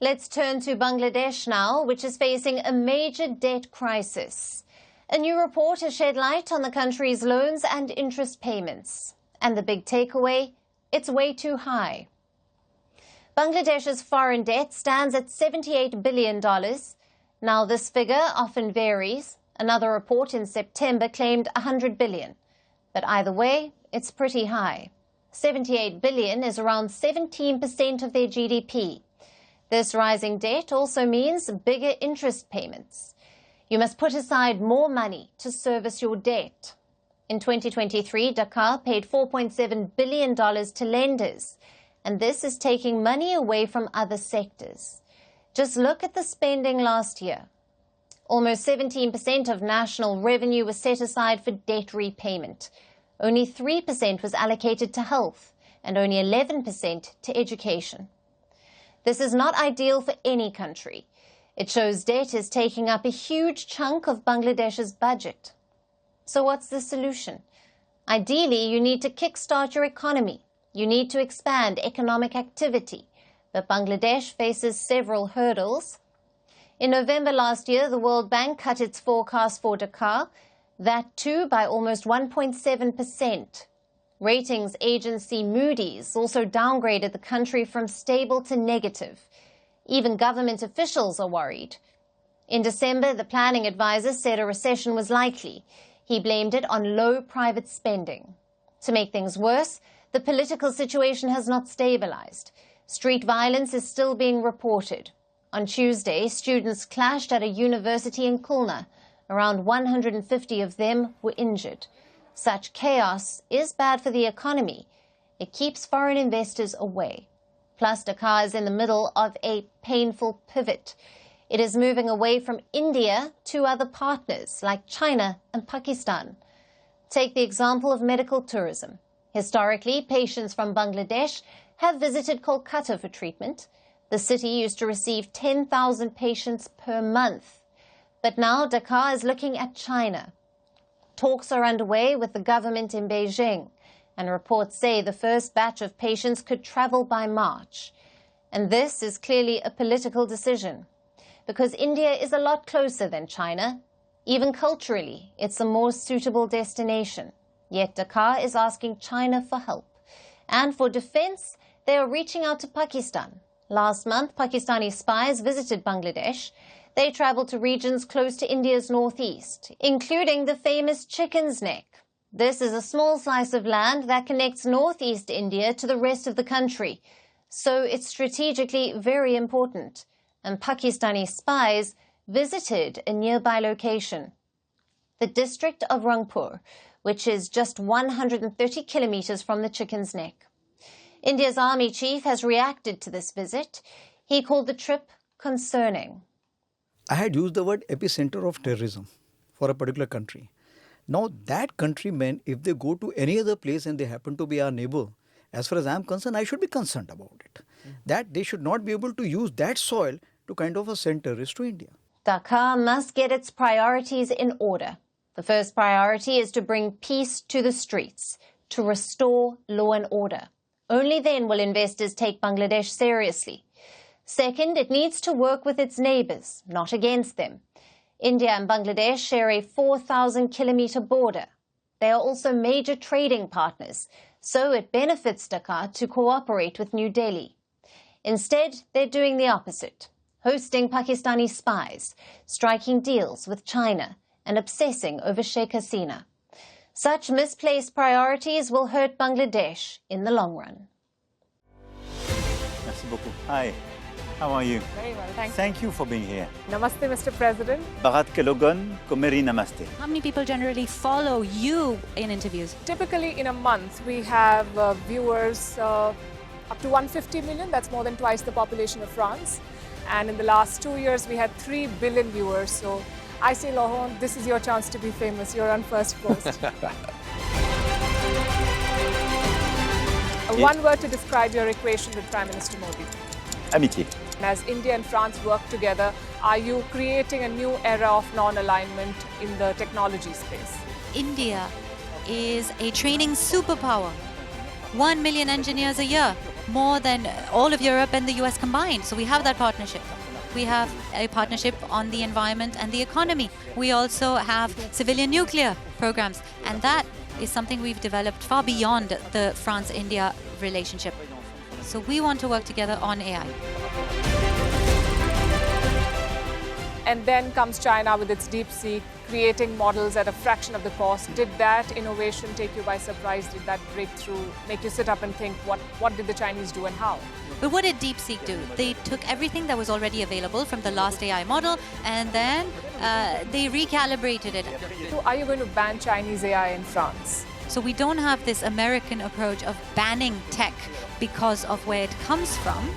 Let's turn to Bangladesh now, which is facing a major debt crisis. A new report has shed light on the country's loans and interest payments. And the big takeaway, it's way too high. Bangladesh's foreign debt stands at $78 billion. Now, this figure often varies. Another report in September claimed $100 billion. But either way, it's pretty high. $78 billion is around 17% of their GDP. This rising debt also means bigger interest payments. You must put aside more money to service your debt. In 2023, Dhaka paid $4.7 billion to lenders, and this is taking money away from other sectors. Just look at the spending last year. Almost 17% of national revenue was set aside for debt repayment. Only 3% was allocated to health, and only 11% to education. This is not ideal for any country. It shows debt is taking up a huge chunk of Bangladesh's budget. So what's the solution? Ideally, you need to kickstart your economy. You need to expand economic activity. But Bangladesh faces several hurdles. In November last year, the World Bank cut its forecast for Dhaka, that too by almost 1.7%. Ratings agency Moody's also downgraded the country from stable to negative. Even government officials are worried. In December, the planning advisor said a recession was likely. He blamed it on low private spending. To make things worse, the political situation has not stabilized. Street violence is still being reported. On Tuesday, students clashed at a university in Khulna. Around 150 of them were injured. Such chaos is bad for the economy. It keeps foreign investors away. Plus, Dhaka is in the middle of a painful pivot. It is moving away from India to other partners like China and Pakistan. Take the example of medical tourism. Historically, patients from Bangladesh have visited Kolkata for treatment. The city used to receive 10,000 patients per month. But now Dhaka is looking at China. Talks are underway with the government in Beijing, and reports say the first batch of patients could travel by March. And this is clearly a political decision, because India is a lot closer than China. Even culturally, it's a more suitable destination. Yet Dhaka is asking China for help. And for defense, they are reaching out to Pakistan. Last month, Pakistani spies visited Bangladesh. They traveled to regions close to India's northeast, including the famous Chicken's Neck. This is a small slice of land that connects northeast India to the rest of the country. So it's strategically very important. And Pakistani spies visited a nearby location, the district of Rangpur, which is just 130 kilometers from the Chicken's Neck. India's army chief has reacted to this visit. He called the trip concerning. I had used the word epicenter of terrorism for a particular country. Now that countrymen, if they go to any other place and they happen to be our neighbor, as far as I am concerned, I should be concerned about it. That they should not be able to use that soil to kind of send terrorists to India. Dhaka must get its priorities in order. The first priority is to bring peace to the streets, to restore law and order. Only then will investors take Bangladesh seriously. Second, it needs to work with its neighbors, not against them. India and Bangladesh share a 4,000-kilometer border. They are also major trading partners, so it benefits Dhaka to cooperate with New Delhi. Instead, they're doing the opposite, hosting Pakistani spies, striking deals with China, and obsessing over Sheikh Hasina. Such misplaced priorities will hurt Bangladesh in the long run. Merci beaucoup. Hi. How are you? Very well, thank you. Thank you for being here. Namaste, Mr. President. Bharat ke logon ko meri namaste. How many people generally follow you in interviews? Typically, in a month, we have viewers up to 150 million. That's more than twice the population of France. And in the last 2 years, we had 3 billion viewers. So I say, Lohon, this is your chance to be famous. You're on Firstpost. One word to describe your equation with Prime Minister Modi. Amitié. As India and France work together, are you creating a new era of non-alignment in the technology space? India is a training superpower. 1 million engineers a year. more than all of Europe and the US combined. So we have that partnership. We have a partnership on the environment and the economy. We also have civilian nuclear programs, and that is something we've developed far beyond the France-India relationship. So we want to work together on AI. And then comes China with its DeepSeek, creating models at a fraction of the cost. Did that innovation take you by surprise? Did that breakthrough make you sit up and think, what did the Chinese do and how? But what did DeepSeek do? They took everything that was already available from the last AI model, and then they recalibrated it. So are you going to ban Chinese AI in France? So we don't have this American approach of banning tech because of where it comes from.